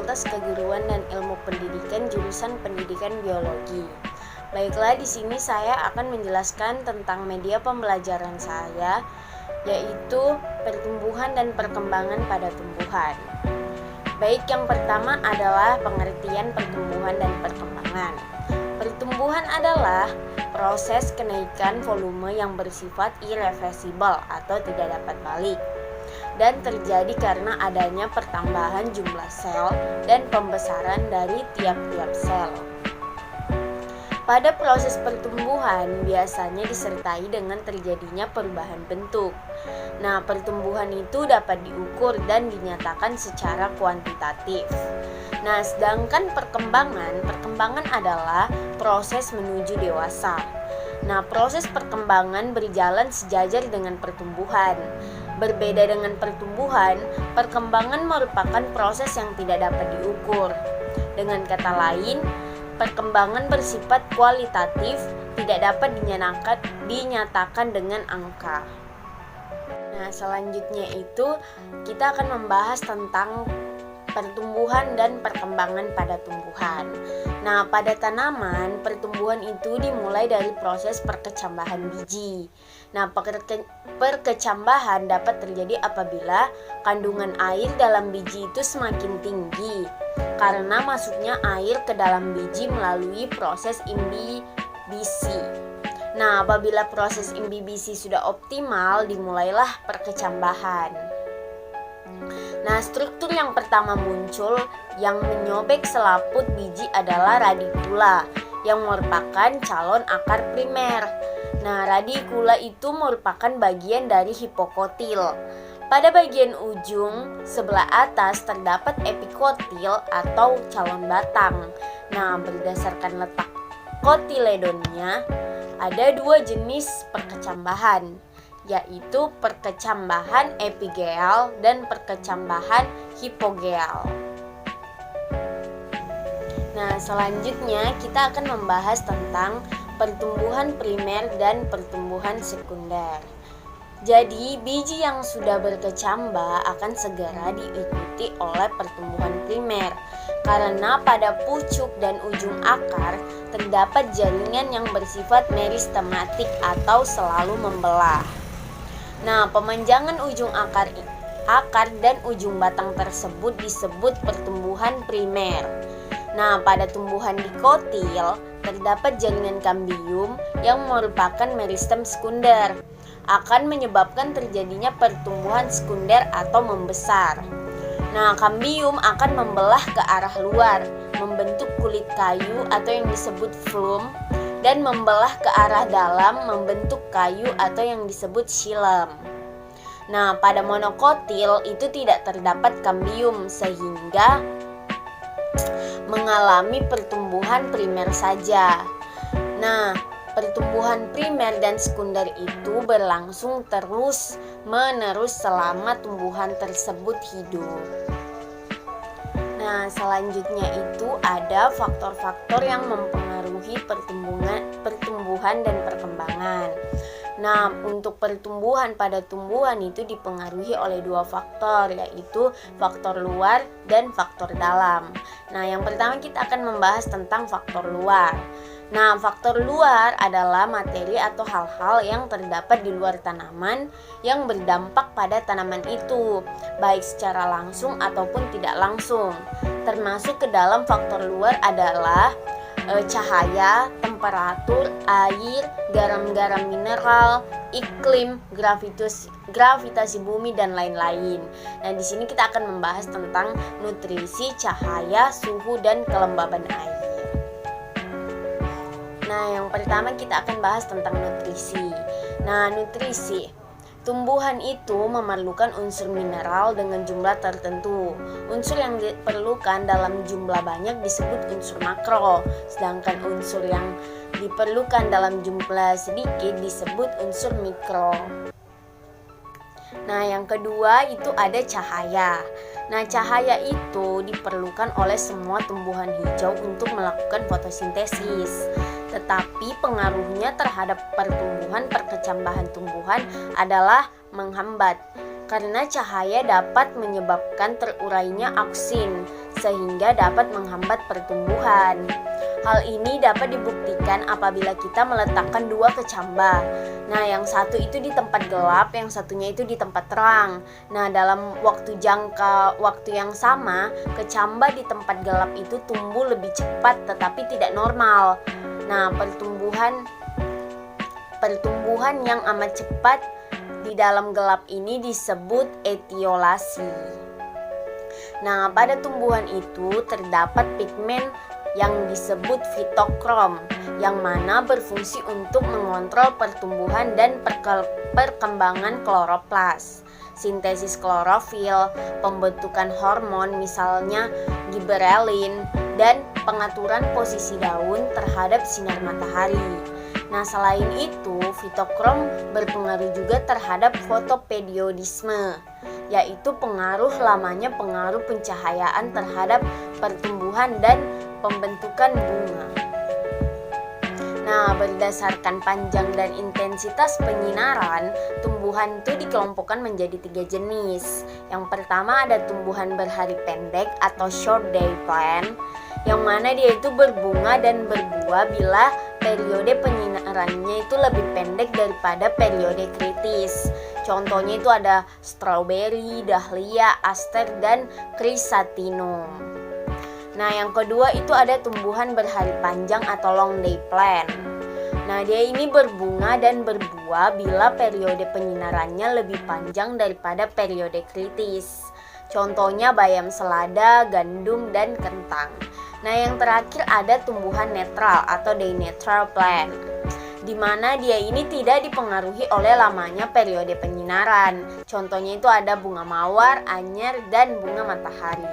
Fakultas Keguruan dan Ilmu Pendidikan jurusan Pendidikan Biologi. Baiklah, di sini saya akan menjelaskan tentang media pembelajaran saya, yaitu pertumbuhan dan perkembangan pada tumbuhan. Baik, yang pertama adalah pengertian pertumbuhan dan perkembangan. Pertumbuhan adalah proses kenaikan volume yang bersifat irreversibel atau tidak dapat balik, dan terjadi karena adanya pertambahan jumlah sel dan pembesaran dari tiap-tiap sel. Pada proses pertumbuhan biasanya disertai dengan terjadinya perubahan bentuk. Nah, pertumbuhan itu dapat diukur dan dinyatakan secara kuantitatif. Nah, sedangkan perkembangan adalah proses menuju dewasa. Nah, proses perkembangan berjalan sejajar dengan pertumbuhan. Berbeda dengan pertumbuhan, perkembangan merupakan proses yang tidak dapat diukur. Dengan kata lain, perkembangan bersifat kualitatif, tidak dapat dinyatakan dengan angka. Nah, selanjutnya itu kita akan membahas tentang pertumbuhan dan perkembangan pada tumbuhan. Nah, pada tanaman, pertumbuhan itu dimulai dari proses perkecambahan biji. Nah, perkecambahan dapat terjadi apabila kandungan air dalam biji itu semakin tinggi, karena masuknya air ke dalam biji melalui proses imbibisi. Nah, apabila proses imbibisi sudah optimal, dimulailah perkecambahan. Nah, struktur yang pertama muncul yang menyobek selaput biji adalah radikula yang merupakan calon akar primer. Nah, radikula itu merupakan bagian dari hipokotil. Pada bagian ujung sebelah atas terdapat epikotil atau calon batang. Nah, berdasarkan letak kotiledonnya, ada dua jenis perkecambahan, yaitu perkecambahan epigeal dan perkecambahan hipogeal. Nah, selanjutnya kita akan membahas tentang pertumbuhan primer dan pertumbuhan sekunder. Jadi, biji yang sudah berkecambah akan segera diikuti oleh pertumbuhan primer, karena pada pucuk dan ujung akar terdapat jaringan yang bersifat meristematik atau selalu membelah. Nah, pemanjangan ujung akar dan ujung batang tersebut disebut pertumbuhan primer. Nah, pada tumbuhan dikotil terdapat jaringan kambium yang merupakan meristem sekunder, akan menyebabkan terjadinya pertumbuhan sekunder atau membesar. Nah, kambium akan membelah ke arah luar, membentuk kulit kayu atau yang disebut phloem, dan membelah ke arah dalam, membentuk kayu atau yang disebut xilem. Nah, pada monokotil itu tidak terdapat kambium sehingga mengalami pertumbuhan primer saja. Nah, pertumbuhan primer dan sekunder itu berlangsung terus-menerus selama tumbuhan tersebut hidup. Nah, selanjutnya itu ada faktor-faktor yang mempengaruhi pertumbuhan dan perkembangan. Nah, untuk pertumbuhan pada tumbuhan itu dipengaruhi oleh dua faktor, yaitu faktor luar dan faktor dalam. Nah, yang pertama kita akan membahas tentang faktor luar. Nah, faktor luar adalah materi atau hal-hal yang terdapat di luar tanaman yang berdampak pada tanaman itu, baik secara langsung ataupun tidak langsung. Termasuk ke dalam faktor luar adalah cahaya, temperatur, air, garam-garam mineral, iklim, gravitasi bumi, dan lain-lain. Nah, di sini kita akan membahas tentang nutrisi, cahaya, suhu, dan kelembaban air. Nah, yang pertama kita akan bahas tentang nutrisi. Nah, nutrisi. Tumbuhan itu memerlukan unsur mineral dengan jumlah tertentu. Unsur yang diperlukan dalam jumlah banyak disebut unsur makro, sedangkan unsur yang diperlukan dalam jumlah sedikit disebut unsur mikro. Nah, yang kedua itu ada cahaya. Nah, cahaya itu diperlukan oleh semua tumbuhan hijau untuk melakukan fotosintesis. Tetapi pengaruhnya terhadap perkecambahan tumbuhan adalah menghambat. karena cahaya dapat menyebabkan terurainya auksin sehingga dapat menghambat pertumbuhan. Hal ini dapat dibuktikan apabila kita meletakkan dua kecamba. Nah, yang satu itu di tempat gelap, yang satunya itu di tempat terang. Nah, dalam jangka waktu yang sama, kecamba di tempat gelap itu tumbuh lebih cepat tetapi tidak normal. Nah, pertumbuhan yang amat cepat di dalam gelap ini disebut etiolasi. Nah, pada tumbuhan itu terdapat pigmen yang disebut fitokrom, yang mana berfungsi untuk mengontrol pertumbuhan dan perkembangan kloroplas, sintesis klorofil, pembentukan hormon misalnya giberelin, dan pengaturan posisi daun terhadap sinar matahari. Nah, selain itu, fitokrom berpengaruh juga terhadap fotoperiodisme, yaitu lamanya pengaruh pencahayaan terhadap pertumbuhan dan pembentukan bunga. Nah, berdasarkan panjang dan intensitas penyinaran, tumbuhan itu dikelompokkan menjadi 3 jenis. Yang pertama ada tumbuhan berhari pendek atau short day plant, yang mana dia itu berbunga dan berbuah bila periode penyinarannya itu lebih pendek daripada periode kritis. Contohnya itu ada strawberry, dahlia, aster, dan chrysanthemum. Nah, yang kedua itu ada tumbuhan berhari panjang atau long day plant. Nah, dia ini berbunga dan berbuah bila periode penyinarannya lebih panjang daripada periode kritis. Contohnya bayam selada, gandum, dan kentang. Nah, yang terakhir ada tumbuhan netral atau day neutral plant, di mana dia ini tidak dipengaruhi oleh lamanya periode penyinaran. Contohnya itu ada bunga mawar, anyer, dan bunga matahari.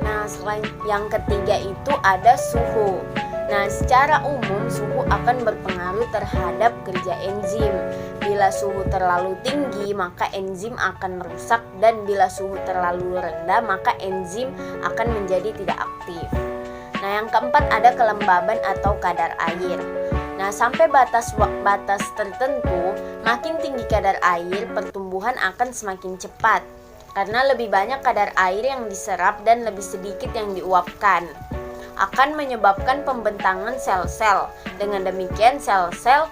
Nah, selain yang ketiga itu ada suhu. Nah, secara umum suhu akan berpengaruh terhadap kerja enzim. Bila suhu terlalu tinggi, maka enzim akan rusak, dan bila suhu terlalu rendah, maka enzim akan menjadi tidak aktif. Nah, yang keempat ada kelembaban atau kadar air. Nah, sampai batas tertentu, makin tinggi kadar air, pertumbuhan akan semakin cepat, karena lebih banyak kadar air yang diserap dan lebih sedikit yang diuapkan, akan menyebabkan pembentangan sel-sel. Dengan demikian sel-sel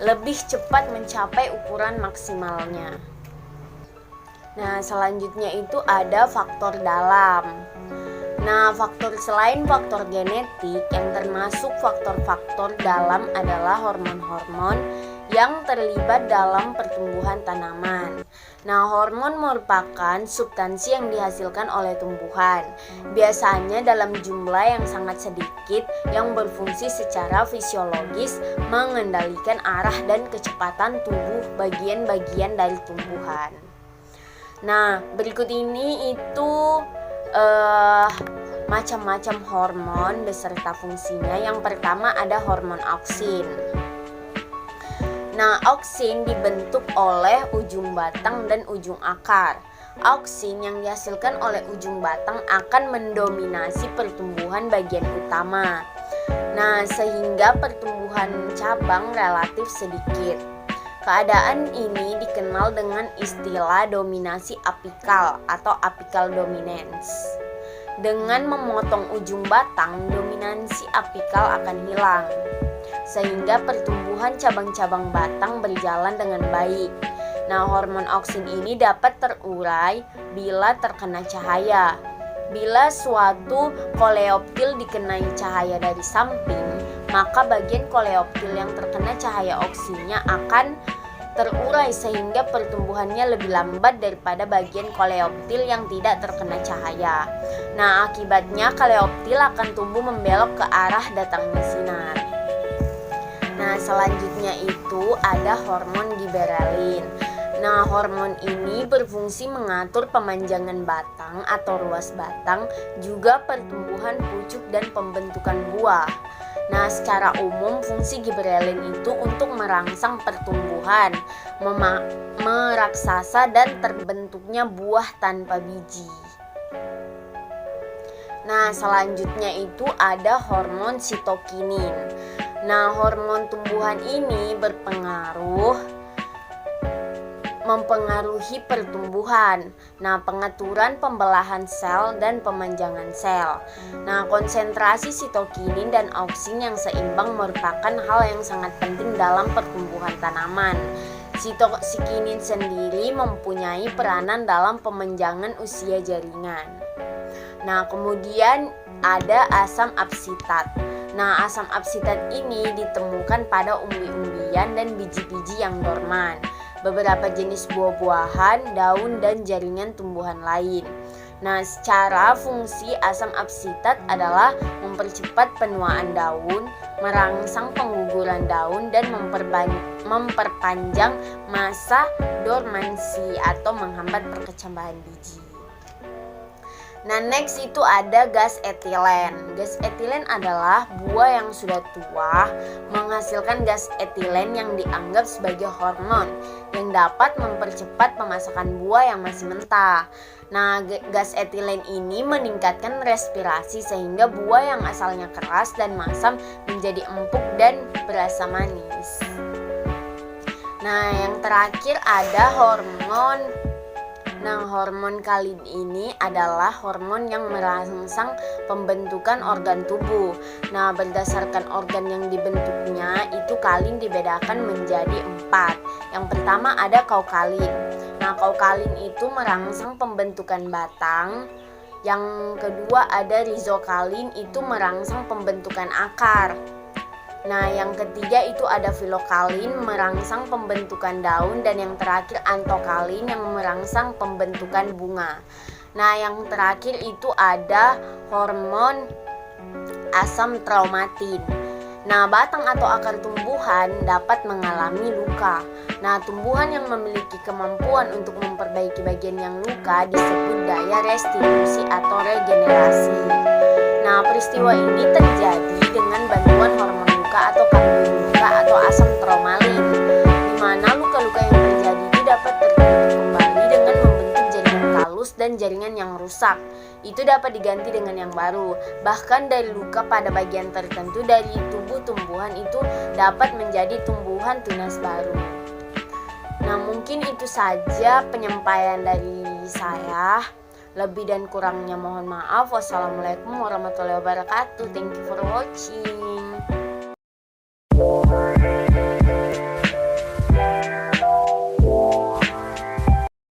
lebih cepat mencapai ukuran maksimalnya. Nah, selanjutnya itu ada faktor dalam. Nah, selain faktor genetik, yang termasuk faktor-faktor dalam adalah hormon-hormon yang terlibat dalam pertumbuhan tanaman. Nah, hormon merupakan substansi yang dihasilkan oleh tumbuhan, biasanya dalam jumlah yang sangat sedikit, yang berfungsi secara fisiologis mengendalikan arah dan kecepatan tubuh bagian-bagian dari tumbuhan. Nah, berikut ini itu macam-macam hormon beserta fungsinya. Yang pertama ada hormon auksin. Nah, auksin dibentuk oleh ujung batang dan ujung akar. Auksin yang dihasilkan oleh ujung batang akan mendominasi pertumbuhan bagian utama. Nah, sehingga pertumbuhan cabang relatif sedikit. Keadaan ini dikenal dengan istilah dominasi apikal atau apical dominance. Dengan memotong ujung batang, dominasi apikal akan hilang, sehingga pertumbuhan cabang-cabang batang berjalan dengan baik. Nah, hormon auksin ini dapat terurai bila terkena cahaya. Bila suatu koleoptil dikenai cahaya dari samping, maka bagian koleoptil yang terkena cahaya auksinnya akan terurai sehingga pertumbuhannya lebih lambat daripada bagian koleoptil yang tidak terkena cahaya. Nah, akibatnya koleoptil akan tumbuh membelok ke arah datangnya sinar. Nah, selanjutnya itu ada hormon giberelin. Nah, hormon ini berfungsi mengatur pemanjangan batang atau ruas batang, juga pertumbuhan pucuk dan pembentukan buah. Nah, secara umum fungsi giberelin itu untuk merangsang pertumbuhan, meraksasa dan terbentuknya buah tanpa biji. Nah, selanjutnya itu ada hormon sitokinin. Nah, hormon tumbuhan ini mempengaruhi pertumbuhan. Nah, pengaturan pembelahan sel dan pemanjangan sel. Nah, konsentrasi sitokinin dan auksin yang seimbang merupakan hal yang sangat penting dalam pertumbuhan tanaman. Sitokinin sendiri mempunyai peranan dalam pemanjangan usia jaringan. Nah, kemudian ada asam absitat. Nah, asam absitat ini ditemukan pada umbi-umbian dan biji-biji yang dorman, beberapa jenis buah-buahan, daun, dan jaringan tumbuhan lain. Nah, secara fungsi asam absitat adalah mempercepat penuaan daun, merangsang pengguguran daun, dan memperpanjang masa dormansi atau menghambat perkecambahan biji. Nah, next itu ada gas etilen. Gas etilen adalah buah yang sudah tua menghasilkan gas etilen yang dianggap sebagai hormon yang dapat mempercepat pemasakan buah yang masih mentah. Nah, gas etilen ini meningkatkan respirasi sehingga buah yang asalnya keras dan masam menjadi empuk dan berasa manis. Nah, yang terakhir ada hormon. Nah, hormon kalin ini adalah hormon yang merangsang pembentukan organ tubuh. Nah, berdasarkan organ yang dibentuknya, itu kalin dibedakan menjadi 4. Yang pertama ada kaukalin. Nah, kaukalin itu merangsang pembentukan batang. Yang kedua ada rizokalin, itu merangsang pembentukan akar. Nah, yang ketiga itu ada filokalin merangsang pembentukan daun, dan yang terakhir antokalin yang merangsang pembentukan bunga. Nah, yang terakhir itu ada hormon asam traumatin. Nah, batang atau akar tumbuhan dapat mengalami luka. Nah, tumbuhan yang memiliki kemampuan untuk memperbaiki bagian yang luka disebut daya restitusi atau regenerasi. Nah, peristiwa ini terjadi dengan bantuan hormon luka atau karbon luka atau asam traumalin, di mana luka-luka yang terjadi itu dapat terbentuk kembali dengan membentuk jaringan kalus dan jaringan yang rusak. Itu dapat diganti dengan yang baru. Bahkan dari luka pada bagian tertentu dari tubuh tumbuhan itu dapat menjadi tumbuhan tunas baru. Nah, mungkin itu saja penyampaian dari saya. Lebih dan kurangnya mohon maaf. Wassalamualaikum warahmatullahi wabarakatuh. Thank you for watching.